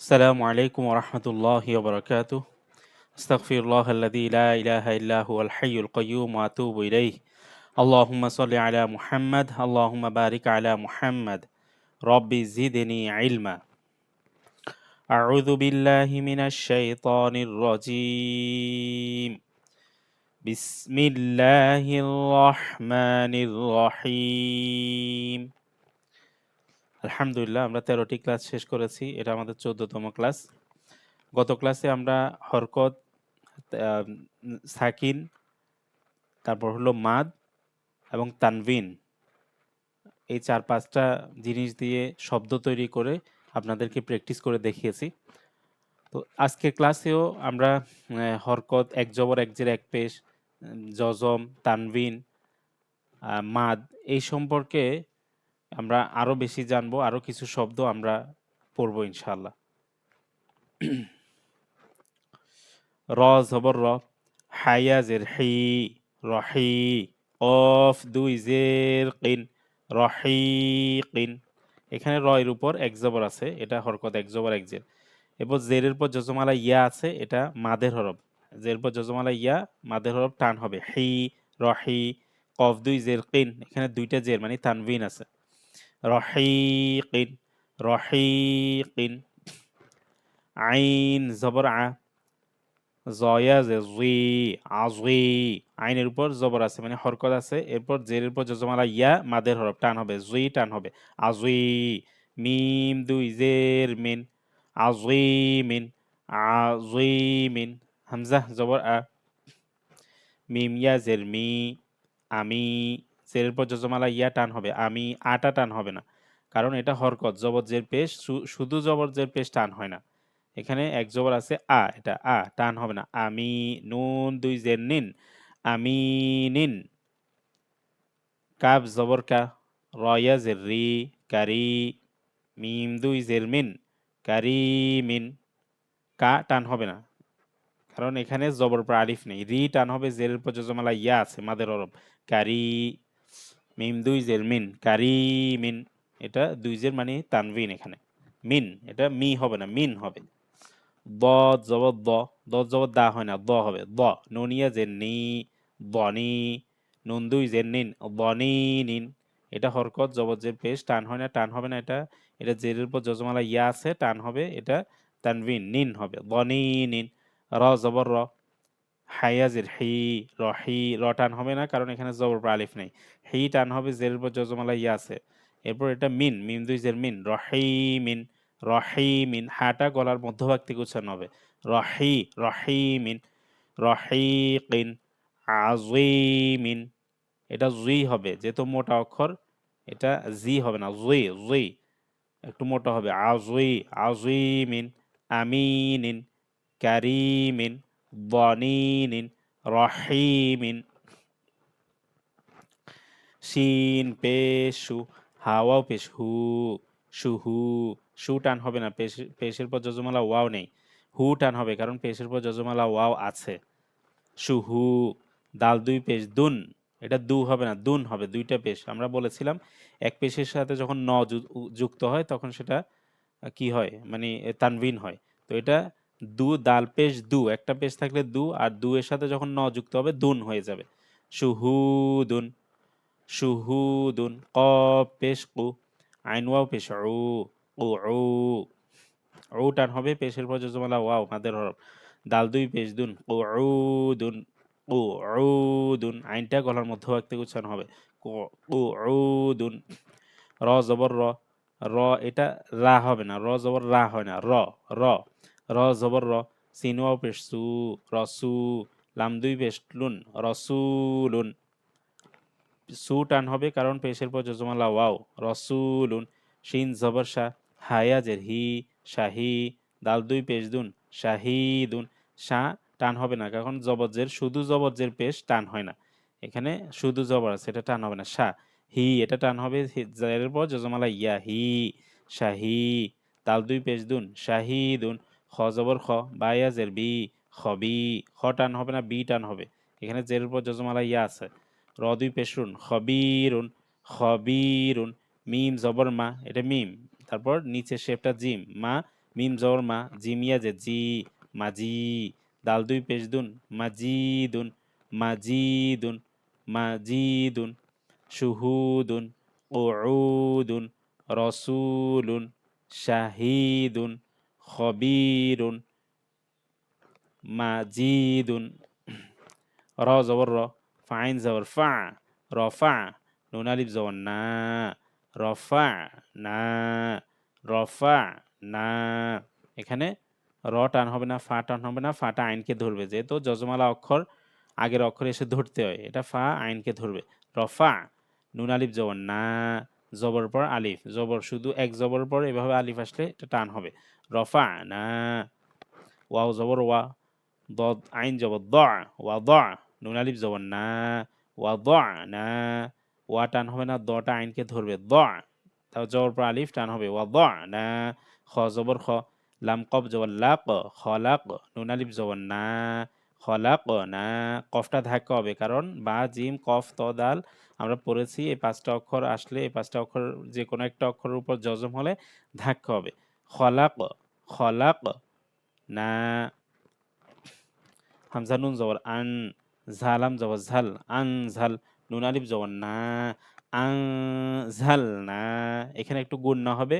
السلام عليكم ورحمة الله وبركاته. استغفر الله الذي لا إله إلا هو الحي القيوم وأتوب إليه. اللهم صل على محمد، اللهم بارك على محمد. ربي زدني علما. أعوذ بالله من الشيطان الرجيم. بسم الله الرحمن الرحيم. আলহামদুলিল্লাহ, আমরা 13টি ক্লাস শেষ করেছি। এটা আমাদের 14তম ক্লাস। গত ক্লাসে আমরা হরকত, সাকিন, তারপর হলো মাদ এবং তানভিন, এই 4-5টা জিনিস দিয়ে শব্দ তৈরি করে আপনাদেরকে প্র্যাকটিস করে দেখিয়েছি। তো আজকের ক্লাসেও আমরা হরকত, এক জবর এক জের এক পেশ, জজম, তানভিন, মাদ, এই সম্পর্কে আমরা আরও বেশি জানবো। আরও কিছু শব্দ আমরা পড়বো ইনশাআল্লাহ। র জবর র, হায়া জের হি, রহি, কফ দুই জের কিন, রহিকিন। এখানে র এর উপর এক জবর আছে, এটা হরকত এক জবর এক জের। এরপর জেরের পর যজমালা ইয়া আছে, এটা মাদের হরফ। জের পর যজমালা ইয়া, মাদের হরফ, টান হবে। হি, রহি, কফ দুই জের কিন, এখানে দুইটা জের মানে তানভিন আছে। রহিকিন, রহিকিন। আইন জবর আ, জয়া জে জুই, আজুই, আইনের উপর জবর আছে মানে হরকত আছে। এরপর জেরের উপর যজমালা ইয়া, মাদের হরফ, টান হবে, জুই টান হবে, আজুই। মিম দুই জের মিন, আজুই মিন, আজুই মিন। হামজা জবর আ, মিম ইয়া জের মি, আমি। জেরের পর যজমালা ইয়া টান হবে, আমি। আটা টান হবে না, কারণ এটা হরকত, জবর জের পেশ, শুধু জবর জের পেশ টান হয় না। এখানে এক জবর আছে আ, এটা আ, টান হবে না। আমি। নুন দুই জের নিন, আমি নিন। কাব জবর কা, রয়া জের রি, কারি। মিম দুই জের মিন, কারি মিন। কা টান হবে না, কারণ এখানে জবর পর আলিফ নেই। রি টান হবে, জেরের পর যজমালা ইয়া আছে, মাদের হরফ, কারি। মিম দুই জের মিন, কারি মিন। এটা দুই জের মানে তানভিন এখানে। মিন, এটা মি হবে না, মিন হবে। দ জবর দ, দ জবর দা হয় না, দ হবে দ। নুনিয়া জের নি, বনি। নুন দুই জের নিন, বনি নিন। এটা হরকত, জবর জের পেশ, টান হয় না, টান হবে না। এটা এটা জেরের উপর যজমালা ইয়া আছে, টান হবে, এটা তানভিন, নিন হবে, বনি নিন। র জবর র, হায়া জের হি, রহি। র টান হবে না, কারণ এখানে জবর পর আলিফ নেই। হি টান হবে, জেরের উপর যজমালা ইয়া আছে। এরপর এটা মিন, মিম দুই জের মিন, রহি মিন, রহিমিন। হাটা গলার মধ্যভাগ থেকে উচ্চারণ হবে। রহি, রহিমিন। রহিকিন, আযীমিন। এটা জুই হবে, যেহেতু মোটা অক্ষর, এটা জি হবে না, জুই, জুই একটু মোটা হবে। আযী, আযীমিন। আমিনিন, কারীমিন, দনিনিন, রহিমিন। শিন পেশ শু, হাওয়াও পেশ হু, সুহু। সু টান হবে না, পেশের পর যজমালা ওয়াও নেই। হু টান হবে, কারণ পেশের পর যজমালা ওয়াও আছে। সুহু। দাল দুই পেশ দুন, এটা দু হবে না, দুন হবে, দুইটা পেশ। আমরা বলেছিলাম এক পেশের সাথে যখন ন যুক্ত হয় তখন সেটা কি হয়, মানে তানভিন হয়। তো এটা দু, দাল পেশ দু, একটা পেশ থাকলে দু, আর দু এর সাথে যখন ন যুক্ত হবে দুন হয়ে যাবে। সুহুদুন, শুহুদুন। কফ পেশ কু, আইন ওয়াও পেশ উ, উ উ। উ টান হবে, পেশের পর যজমালা ওয়াও, মাদের হরফ। দাল দুই পেশ দুন, উ দুন, উ দুন। আইনটা গলার মধ্যভাগ থেকে উচ্চারণ হবে, উ দুন। র জবর র, র এটা রা হবে না, র জবর রা হয় না, র, র। র জবর র, সিন ওয়াও পেশ সু, রসু। লাম দুই পেশ লুন, রসুলুন। সু টান হবে, কারণ পেশের পর যজমালা ওয়াও, রসুলুন। শিন জবর শাহ, হায়া জের হি, শাহি। দাল দুই পেশ দুন, শাহিদুন। শাহ টান হবে না, কারণ জবরজের, শুধু জবরজের পেশ টান হয় না। এখানে শুধু জবর আছে, এটা টান হবে না। শাহ, হি এটা টান হবে, জেরের পর যজমালা ইয়া, হি, শাহি। দাল দুই পেশ দুন, শাহিদুন। খ জবর খ, বায়া জের বি, খবি। খ টান হবে না, বি টান হবে, এখানে জেরের পর যজমালা ইয়া আছে। র দুই পেশরুন, খবিরুন, খবিরুন। মিম জবর মা, এটা মিম, তারপর নিচে শেপটা জিম, মা। মিম জবর মা, জিম ইয়া যে জি, মাজি, দাল দুই পেশ দুন, মাজিদুন, মাজিদুন, মাজিদুন, শুহুদুন, কুউদুন, রসুলুন, শাহিদুন, খবিরুন, মাজিদুন। র জবর র, ফাইন জবর ফা, রফা, নুন আলিফ জবর না, রফা না, রফা না। এখানে র টান হবে না, ফা টান হবে না, ফাটা আইনকে ধরবে, যেহেতু যজমালা অক্ষর আগের অক্ষর এসে ধরতে হয়, এটা ফা আইনকে ধরবে। রফা, নুন আলিফ জবর না, জবর পর আলিফ, জবর শুধু এক জবর পর এভাবে আলিফ আসলে এটা টান হবে। রফা না, ওয়াও জবর ওয়া, ضاد عين জবর ضع, ওয়াদা, নুন আলিফ জবর না, ওয়াদা না, ওয়া টান হবে না, দটা আইনকে ধরবে, ضع, তাও জবর পর আলিফ টান হবে, ওয়াদা না। খ জবর খ, লাম কফ জবর লাক, খলাক, নুন আলিফ জবর না, খলাক না। কফটা ধাক্কা হবে, কারণ বা জিম কফ ত দাল আমরা পড়েছি, এই পাঁচটা অক্ষর আসলে এই পাঁচটা অক্ষর যে কোনো একটা অক্ষরের উপর জজম হলে ধাক্কা হবে। খলাক, খলাক না। হামজা নুন জবর আন, ঝালাম জবর ঝাল, আন ঝাল, নুন আলিফ জবর না, আং ঝাল না। এখানে একটু গুণনা হবে,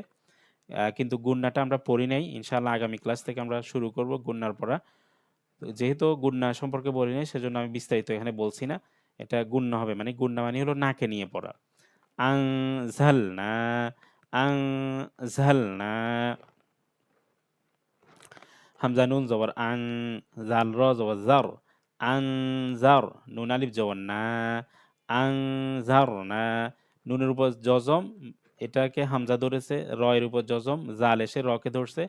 কিন্তু গুণনাটা আমরা পড়ি নাই, ইনশাআল্লাহ আগামী ক্লাস থেকে আমরা শুরু করব গুণনার পড়া। যেহেতু গুণনা সম্পর্কে বলি নাই, সেজন্য আমি বিস্তারিত এখানে বলছি না। এটা গুণনা হবে, মানে গুণনা মানে হলো নাকে নিয়ে পড়া। আং ঝাল না, আং ঝাল না। হামজা নুন জবর আং, জাল র জবর জার, আং জার, নুন আলিফ জবর না, আং জার না। নুনের উপর জজম, এটাকে হামজা ধরেছে, র এর উপর জজম, জাল এসে রকে ধরছে,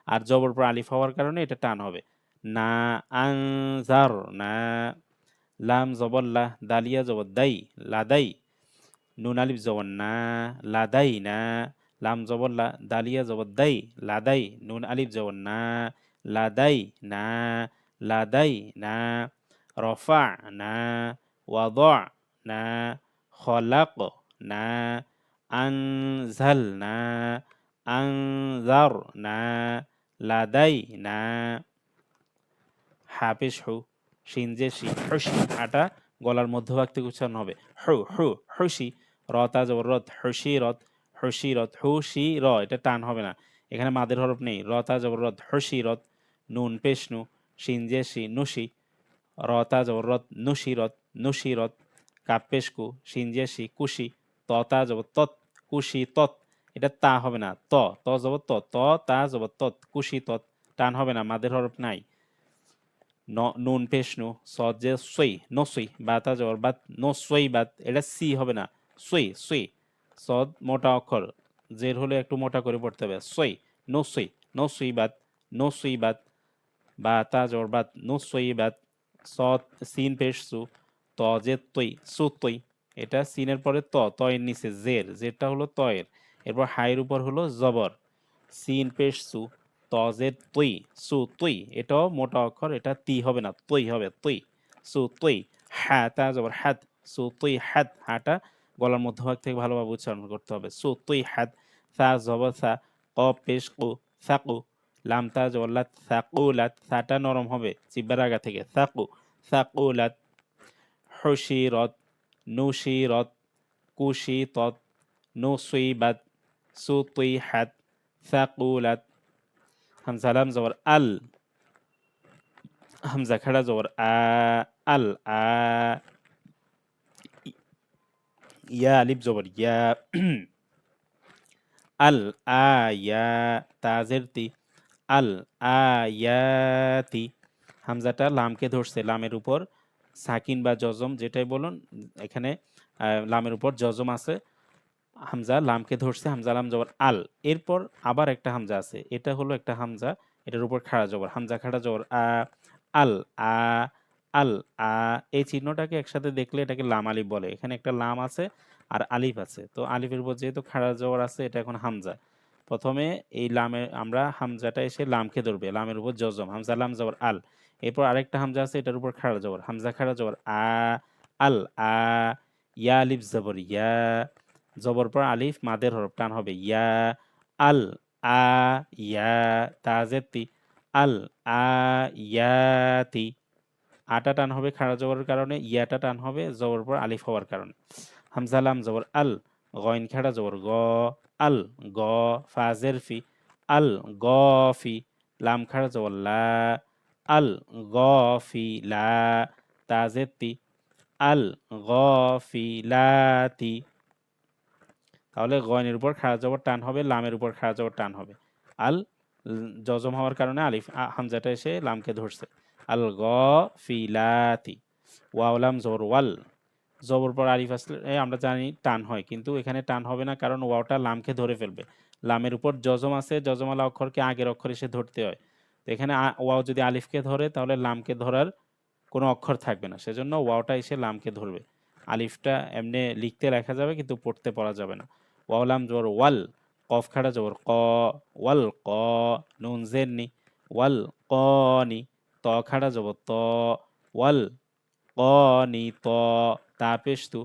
আর জবর পর আলিফ হওয়ার কারণে এটা টান হবে। না, আং জার না। লাম জবর লা, দালিয়া জবর দাই, লাদাই, নুন আলিফ জবর না, লাদাই না। লাম জবর লা, দালিয়া জবর দাই, লাদাই, নুন আলিফ জবর না, লাদাই না, লাদাই না। রফা না, ওয়াদা না, খলাক না, আনজাল না, আনজার না, লাদাই না। হাফেজ হু, শিনজেশি, হুশি, হাটা গলার মধ্যভাগ থেকে উচ্চারণ হবে, হু হু হুশি। রতা জবর রত, হুশি রত, হুশি রত, হুশি র, এটা টান হবে না, এখানে মাদের হরফ নেই। রতা জবর রত, হুশি রত, নুন পেশনু, শিনজেশি নুশি, রতা জবর রত, নুশি রত, নুশি রত, কাপ পেশকু, শিনজেশি কুশি, ততা জবর তত, কুশি তত, এটা তা হবে না, ত, ত জবর ত, ত তা জবর তত, কুশি তত, টান হবে না, মাদের হরফ নাই। নুন পেশনু, সদ যে সই, নসই, বাতা জবর বাত, নসই বাত, এটা সি হবে না, সই সই। সদ মোটা অক্ষর, জের হলে একটু মোটা করে পড়তে হবে, সই, নসই, নসই বাত, নসই বাত, বাতা জবর বাত, নসই বাত। সদ সিন পেশ সু, ত যে তৈ, সুতৈ, এটা সিনের পরে ত, তয়ের নিচে জের, জেরটা হলো তয়ের, এরপর হাইয়ের উপর হলো জবর, সিন পেশ সু, তজের তুই, সু তুই, এটাও মোটা অক্ষর, এটা তি হবে না, তুই হবে, তুই, সু তুই। হ্যাঁ তা জবর হাত, সু তুই হাত, হাটা গলার মধ্যভাগ থেকে ভালোভাবে উচ্চারণ করতে হবে, সু তুই হাত। সা জবর সা, ক পেশ কু, সাকু, লাম তা জবর লাত, সাকুলাত, সাটা নরম হবে জিহ্বার আগা থেকে, সাকু, সাকুলাত। হুশিরত, নুশিরত, কুশিতত, নুসিবাত, সুতিহাত, সাকুলাত। হামজা লাম জবর আল, হামজা খাড়া জবর আ, আল আ। ইয়া আলিফ জবর ইয়া, আল আয়া, তাজের তি, আল আয়াতি। হামজাটা লামকে ধরছে, লামের উপর সাকিন বা জজম যেটাই বলুন, এখানে লামের উপর জজম আছে, হামজা লামকে ধরছে, হামজা লাম জবর আল। এরপর আবার একটা হামজা আছে, এটা হলো একটা হামজা, এটার উপর খাড়া জবর, হামজা খাড়া জবর আ, আল আ, আল আ। এই চিহ্নটাকে একসাথে দেখলে এটাকে লাম আলিফ বলে, এখানে একটা লাম আছে আর আলিফ আছে, তো আলিফের উপর যেহেতু খাড়া জবর আছে, এটা এখন হামজা। প্রথমে এই লামে আমরা হামজাটা এসে লামকে ধরবে, লামের উপর জজম, হামজা লাম জবর আল। এরপর আরেকটা হামজা আছে, এটার উপর খাড়া জবর, হামজা খাড়া জবর আ, আল আ। ইয়া আলিফ জবর ইয়া, জবর পর আলিফ মাদের হরফ টান হবে, ইয়া, আল আ ইয়া তাজের তি আল আয়াতি। আটা টান হবে খাড়া জবরের কারণে, ইয়াটা টান হবে জবর পর আলিফ হওয়ার কারণে। হামজা লাম জবর আল, গইন খাড়া জবর গ, আল গ, ফাজের ফি আল গফি, লাম খাড়া জবর লা, আল গফিলা, তাজের তি আল গফিলাতি। তাহলে গয়নের উপর খাড়া জবর টান হবে, লামের উপর খাড়া জবর টান হবে। আল জজম হওয়ার কারণে আলিফ হামজাটা এসে লামকে ধরছে। আল গফিলাতি। ওয়াও লাম জবর ওয়াল, জবর পর আলিফ আসলে আমরা জানি টান হয়, কিন্তু এখানে টান হবে না কারণ ওয়াওটা লামকে ধরে ফেলবে। লামের উপর জজম আছে, জজমালা অক্ষরকে আগের অক্ষর এসে ধরতে হয়। তো এখানে ওয়াও যদি আলিফকে ধরে তাহলে লামকে ধরার কোনো অক্ষর থাকবে না, সেজন্য ওয়াওটা এসে লামকে ধরবে। আলিফটা এমনি লিখতে লেখা যাবে কিন্তু পড়তে পড়া যাবে না। ওয়াও লাম জবর ওয়াল, কফ খাড়া জবর ক, ওয়াল ক, নুন জেরনি ওয়াল কনি, ত খাড়া জবর ত, ওয়াল কনি ত, তা পেশ তু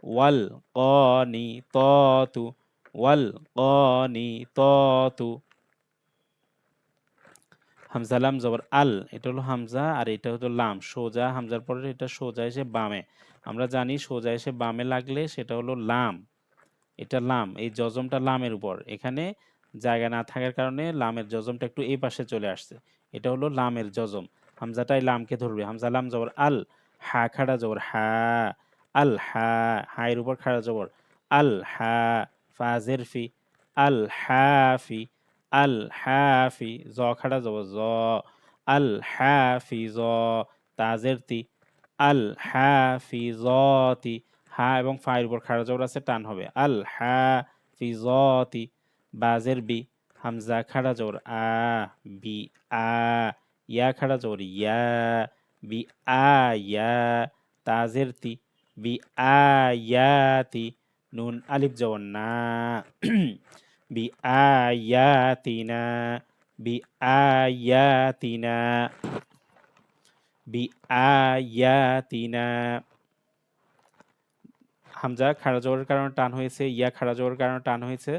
ওয়াল কনি ত তু, ওয়াল কনি ত তু। হামজা লাম জবর আল, এটা হলো হামজা আর এটা হলো লাম, সোজা হামজার পরে এটা সোজা এসে বামে। আমরা জানি সোজা এসে বামে লাগলে সেটা হলো লাম, এটা লাম, এই জজমটা লামের উপর, এখানে জায়গা না থাকার কারণে লামের জজমটা একটু এই পাশে চলে আসছে, এটা হলো লামের জজম। হামজাটাই লামকে ধরবে। হামজা লাম জবর আল, হা খাড়া জবর হা, আল হা, হায়ের উপর খাড়া জবর আল হা, ফাজের ফি আল হাফি, আল হাফি, জ খাড়া জবর জ, আল হাফিজ, তাজের তি আল হাফিজতি, হা এবং ফায়ের উপর খাড়া জবর আছে, টান হবে আল হাফিজতি। বাজের বি, হামজা খাড়া জবর আ, বি আ, ইয়া খাড়া জবর ইয়া, বি আয়া, তাজের তি বি আয়াতি, নুন আলিফ জবর না, বি আয়াতিনা, বি আয়াতিনা, বি আয়াতিনা। হামজা খাড়া জবরের কারণে টান হয়েছে, ইয়া খাড়া জবরের কারণে টান হয়েছে,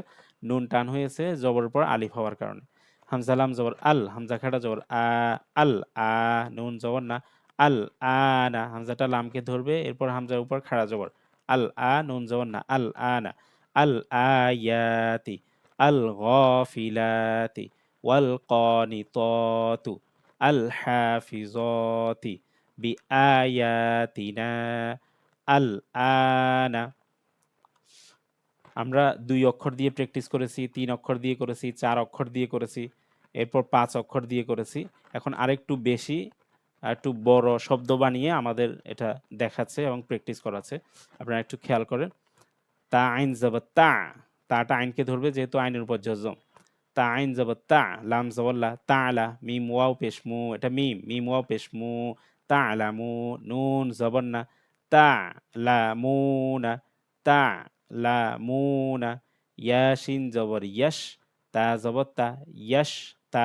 নুন টান হয়েছে জবরের পর আলিফ হওয়ার কারণে। হামজা লাম জবর আল, হামজা খাড়া জবর আ, আল আ, নুন জবর না, আল আনা, হামজাটা লামকে ধরবে, এরপর হামজার উপর খাড়া জবর আল আ, নুন জবর না, আল আনা, আল আয়াতি, আল গফিলাতি, ওয়াল কনিততু, আল হাফিজতি, বি আয়াতিনা, আল আনা। আমরা 2 অক্ষর দিয়ে প্র্যাকটিস করেছি, 3 অক্ষর দিয়ে করেছি, 4 অক্ষর দিয়ে করেছি, এরপর 5 অক্ষর দিয়ে করেছি। এখন আরেকটু বেশি, একটু বড় শব্দ বানিয়ে আমাদের এটা দেখাচ্ছে এবং প্র্যাকটিস করাচ্ছে। আপনারা একটু খেয়াল করেন। তা আইন জবর তা, তাটা আইনকে ধরবে যেহেতু আইনের উপর জজম। তা আইন জবর তা, লাম জবর লা, তাআলা, মিম ওয়াও পেশ মু, এটা মিম, মিম ওয়াও পেশ মু, তাআলামু, নুন জবর না, তা'লামুনা, তা'লামুনা, ইয়া শিন জবর ইয়াশ, তা জবর তা, ইয়াশ তা,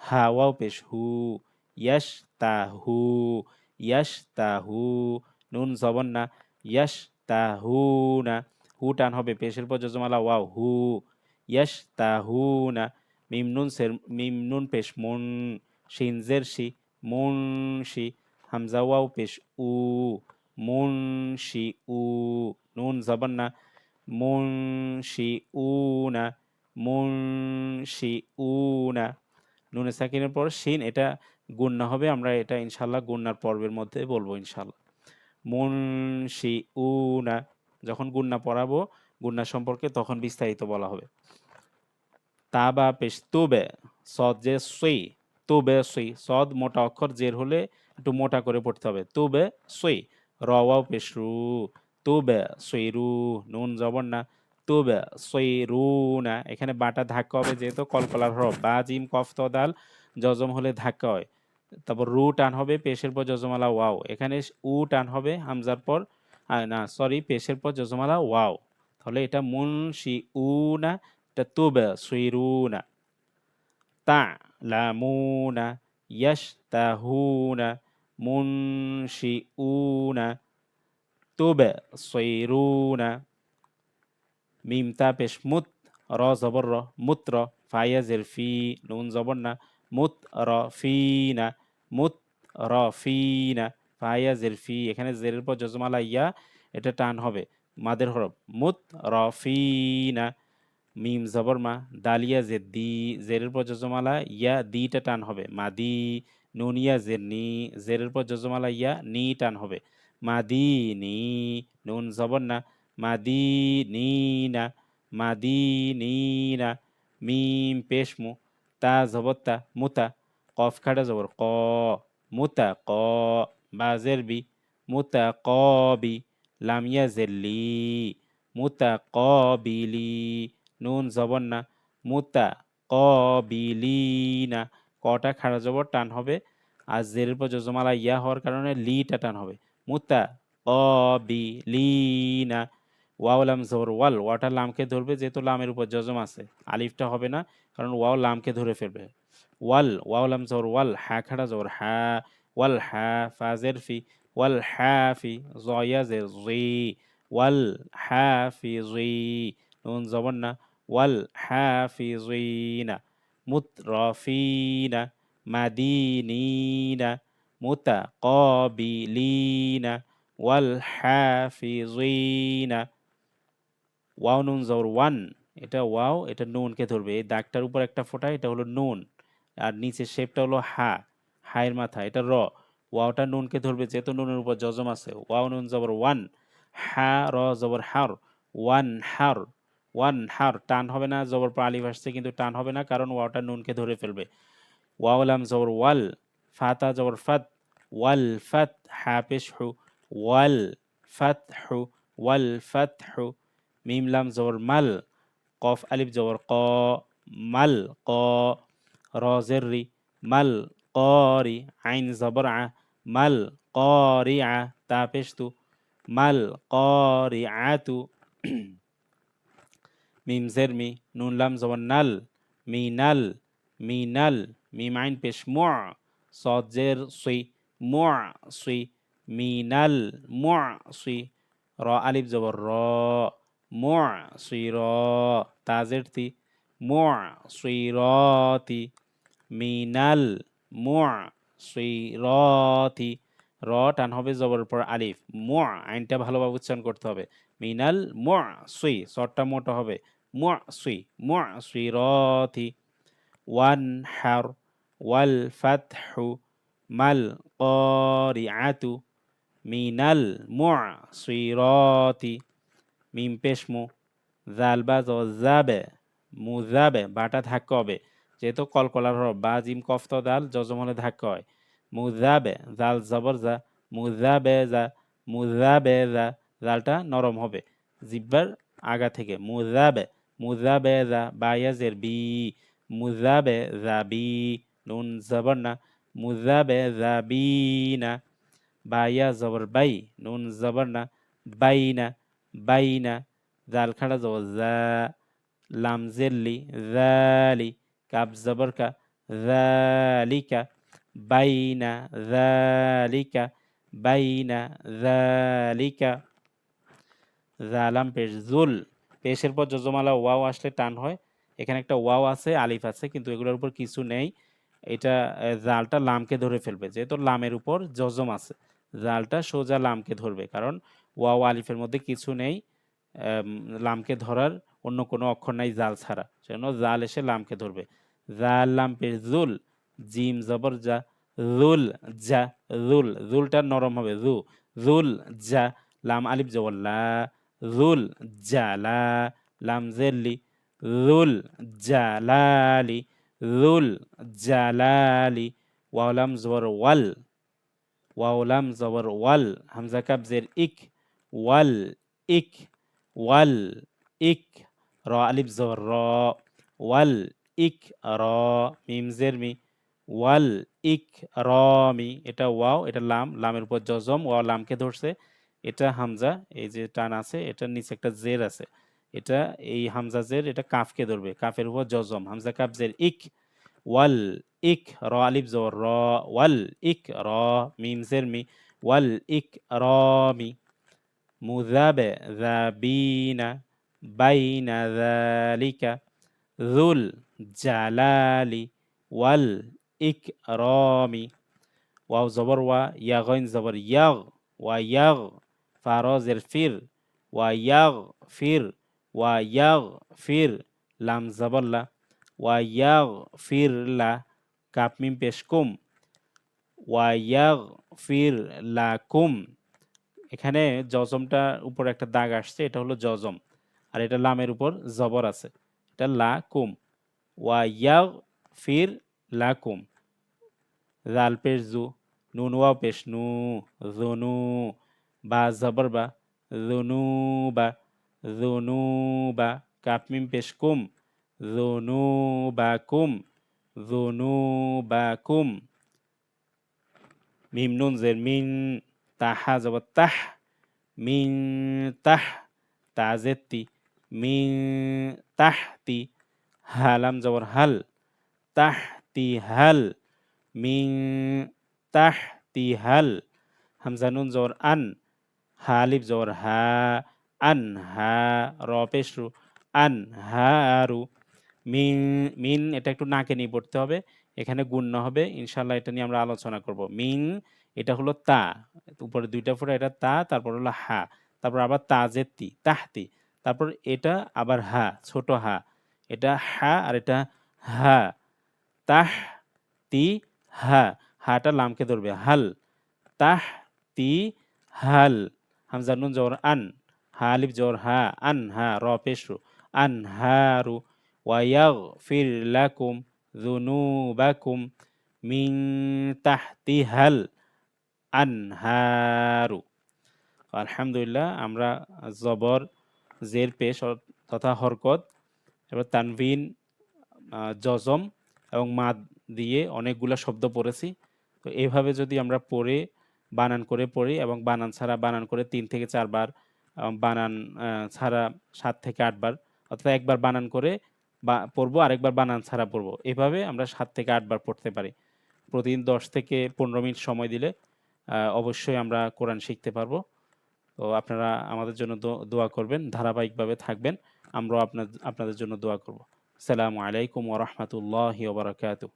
হা ওয়াও পেশ হু, ইয়াশ তা হু, ইয়াশ তা হু, নুন জবর না, ইয়াশ তা হু না, হু টান হবে পেশের পর যজমালা ওয়াও হু, ইয়াশ তা হু না, মিম নুন পেশ মুন, শিন জের she, moon she, Hamza wow পেশ উ, মুনশি উ, নুন জবর না, মুনশি উনা, মুনশি উনা, নুনে সাকিনের পর শিন, এটা গুণনা হবে, আমরা এটা ইনশাল্লাহ গুণনার পর্বের মধ্যে বলবো ইনশাল্লাহ। মুনশি উনা, যখন গুণনা পড়াবো গুণনা সম্পর্কে তখন বিস্তারিত বলা হবে। তাবা পেশ তুবে, সদ যে সুই, তুবে সুই, সদ মোটা অক্ষর, জের হলে একটু মোটা করে পড়তে হবে, তুবে সুই, র ওয়াও পেশ রু, তুবে সুই রু, নুন জবর না, তুবে সুই রু না, এখানে বাটা ধাক্কা হবে যেহেতু কলকলার হরফ, বা জিম কফ ত দাল জজম হলে ধাক্কা হয়। তারপর রু টান হবে পেশের পর জজমালা ওয়াও, এখানে উ টান হবে হামজার পর, না সরি, পেশের পর জজমালা ওয়াও, তাহলে এটা মুনশি উ না, এটা তুবে সুই রু না। তা'লামুনা, ইয়াশতাহুনা, মুনশিউনা, তুবসিরুনা। মিম তা পেশ মুত, র জবর র, মুত্র, ফাইয়া জের ফি, নুন জবর না, মুত র ফি না, মুত র ফি না, ফাইয়া জের ফি, এখানে জেরের পর জজমালা ইয়া, এটা টান হবে মাদের হরফ, মুত র ফি না। মিম জবর মা, দালিয়া জের দি, জেরের পর যজমালা ইয়া, দিটা টান হবে মাদি। নুনিয়া জের নি, জেরের পর যজমালা ইয়া, নি টান হবে মাদি নি। নুন জবর না, মাদি নি না, মাদি নি না। মিম পেশমু, তা জবর তা, মুতা, কফ খাড়া জবর ক, মুতা ক, বা জের বি, মুতা ক বি, লামিয়া জের লি, মুতা ক বিলি। নুন জবর না, মুতা ক বিলিনা, কটা খাড়া জবর টান হবে, আর জেরের পর যজমালা ইয়া হওয়ার কারণে লিটা টান হবে মুতা ক বিলিনা। ওয়াও লাম জবর ওয়াল, ওয়াটা লামকে ধরবে, যেহেতু লামের উপর যজম আছে, আলিফটা হবে না কারণ ওয়াও লামকে ধরে ফেলবে। ওয়াল, ওয়াও লাম জবর ওয়াল, হা খাড়া জবর হা, ওয়াল হা, ফাজের ফি, ওয়াল হাফি, জয়া জের জি, ওয়াল হাফিজি। নুন জবর না, ওয়াল হাফিজিনা, মুতরাফিনা, মাদিনিনা, মুতাকাবিলিনা, ওয়াল হাফিজিনা। ওয়াও নুন জবর ওয়ান, এটা ওয়াও, এটা নুনকে ধরবে, এই দাগটার উপর একটা ফোঁটা, এটা হলো নুন, আর নিচের শেপটা হলো হা, হায়ের মাথা এটা র। ওয়াওটা নুনকে ধরবে, যেহেতু নুনের উপর যজম আছে। ওয়াও নুন জবর ওয়ান, হা র জবর হার, ওয়ান হার, ওয়ান হার, টান হবে না, জবর পর আলিফ আসছে কিন্তু টান হবে না কারণ ওয়াওটা নুনকে ধরে ফেলবে। ওয়াও লাম জবর ওয়াল, ফাতা জবর ফাত, ওয়াল ফাত, হা পেশ হু, ওয়াল ফাত হু, ওয়াল ফাত হু। মিম লাম জবর মাল, কফ আলিফ জবর ক, মাল ক, র জের রি, মাল করি, আইন জবর আ, মাল করি আ, তা পেশ তু, মাল করি আতু। মিম জের মি, নুন লাম জবর নাল, মিনাল, মিনাল, মিম আইন পেশ মুআ, সদ জের সুই, মুআ সুই, মিনাল মুআ সুই। র আলিফ জবর র, মুআ সুই র, তা জের তি, মুআ সুই রতি, মিনাল মুআ সুই রতি। র টান হবে জবরের পর আলিফ, মুআ, আইনটা ভালোভাবে উচ্চারণ করতে হবে। মিনাল মুআ সুই, সরটা মোটা হবে, মুআ সুই, মুআ সুই রতি। ওয়ান হার, ওয়াল ফাতহু, মাল করিআতু, মিনাল মুআ সুই রতি। মিম পেশমু, জাল বা যাবে, মুজাবে, বাটা ধাক্কা হবে, যেহেতু কলকলার হরফ, বা জিম কফ তো দাল যজম হলে ধাক্কা হয়। মুজাবে, জাল জবর যা, মুজাবে যা, মুজাবে যা, জালটা নরম হবে জিব্বার আগা থেকে। মুজাবে, মুজাবে যা, বায়া জের বি, মুজাবে যা বি, নুন জবর না, মুজাবে যা বি না, বায়া জবর বাই, নুন জবর না, বাইনা, বাইনা, জাল খাড়া জবর জা, লাম জেরলি, জালি, কাব জবর কা, জালিকা, বাইনা জালিকা, বাইনা জালিকা। জালাম পেশ জুল, পেশের পর যজমালা ওয়াও আসলে টান হয়, এখানে একটা ওয়াও আছে, আলিফ আছে, কিন্তু এগুলোর উপর কিছু নেই। এটা জালটা লামকে ধরে ফেলবে, যেহেতু লামের উপর যজম আছে, জালটা সোজা লামকে ধরবে, কারণ ওয়াও আলিফের মধ্যে কিছু নেই, লামকে ধরার অন্য কোনো অক্ষর নাই জাল ছাড়া, সেজন্য জাল এসে লামকে ধরবে। জাল লাম পেশ জুল, জিম জবর যা, জুল যা, জুল, জুলটা নরম হবে জু, জুল যা, লাম আলিফ জবর লা, জুল জালা, লাম জেরলি, জুল জালালি, জুল জালালি। ওয়াও লাম জবর ওয়াল, ওয়াও লাম জবর ওয়াল, হামজা কাব জের ইক, ওয়াল ইক, ওয়াল ইক, র আলিফ জবর র, ওয়াল ইক র, মিম জের মি, ওয়াল ইক রমি। এটা ওয়াও, এটা লাম, লামের উপর জজম, ওয়াও লামকে ধরছে, এটা হামজা, এই যে টান আছে, এটার নিচে একটা জের আছে, এটা এই হামজা জের, এটা কাফকে ধরবে, কাফের উপর জজম, হামজা কাফ জের ইক, ওয়াল ইক, র আলিফ জবর র, ওয়াল ইক র, মিম জের মি, ওয়াল ইক রমি। মুযাবযাবিনা, বাইনা যালিকা, যুল জালালি ওয়াল ইকরামি। ওয়াও জবর ওয়া, ইয়া গইন জবর ইয়াগ, ওয়া ইয়াগ, ফা র জের ফির, ওয়া ইয়াগ ফির, ওয়া ইয়াগ ফির, লাম জবর লা, ওয়া ইয়াগ ফির লা, কাপ মিম পেশ কুম, ওয়া ইয়াগ ফির লাকুম। এখানে জজমটা উপরে একটা দাগ আসছে, এটা হলো জজম, আর এটা লামের উপর জবর আছে, এটা লা কুম। ওয়া ইয়াগ ফির লাকুম। জাল পেশ জু, নুন ওয়াও পেশ নু, জুনু, বা জবর বা, জুনু বা, জুনু বা, কাপ মিম পেশ কুম, জুনু বা কুম, জুনু বা কুম। মিম নুন জের মিন, তাহা জবর তাহ, মিন তাহ, তাজেতি, মিন তাহতি, হালাম জবর হাল, তাহতি হাল, মিন তাহতি হাল, হামজা নুন জবর আন, হালিফ জবর হা, আন হা, র পেশ রু, আন হারু। মিন, মিন এটা একটু নাকে নিয়ে পড়তে হবে, এখানে গুণ্য হবে ইনশাল্লাহ, এটা নিয়ে আমরা আলোচনা করব। মিন এটা হলো তা, উপরে দুইটা ফোঁটা, এটা তা, তারপর হলো হা, তারপর আবার তাজেতি তাহতি, তারপর এটা আবার হা, ছোট হা, এটা হা আর এটা হা, তাহ তি হা, হাটা লামকে ধরবে, হাল, তাহ তি হাল, হামজা নুন জবর আন, হা আলিফ জবর হা, আন হা, র পেশ রু, আন হারু। ওয়াইয়াগফির লাকুম যুনুবাকুম মিন তাহতিহাল আনহারু। আলহামদুলিল্লাহ, আমরা জবর, জের পেশ তথা হরকত, এবার তানভিন, জজম এবং মাদ দিয়ে অনেকগুলো শব্দ পড়েছি। তো এইভাবে যদি আমরা পড়ে বানান করে পড়ি এবং বানান ছাড়া বানান করে ৩ থেকে ৪ বার, বানান ছাড়া ৭ থেকে ৮ বার, অর্থাৎ একবার বানান করে পড়বো, আরেকবার বানান ছাড়া পড়বো, এভাবে আমরা ৭ থেকে ৮ বার পড়তে পারি। প্রতিদিন ১০ থেকে ১৫ মিনিট সময় দিলে অবশ্যই আমরা কোরআন শিখতে পারবো। তো আপনারা আমাদের জন্য দোয়া করবেন, ধারাবাহিকভাবে থাকবেন, আমরাও আপনাদের জন্য দোয়া করব। আসসালামু আলাইকুম ওয়া রাহমাতুল্লাহি ওয়া বারাকাতুহু।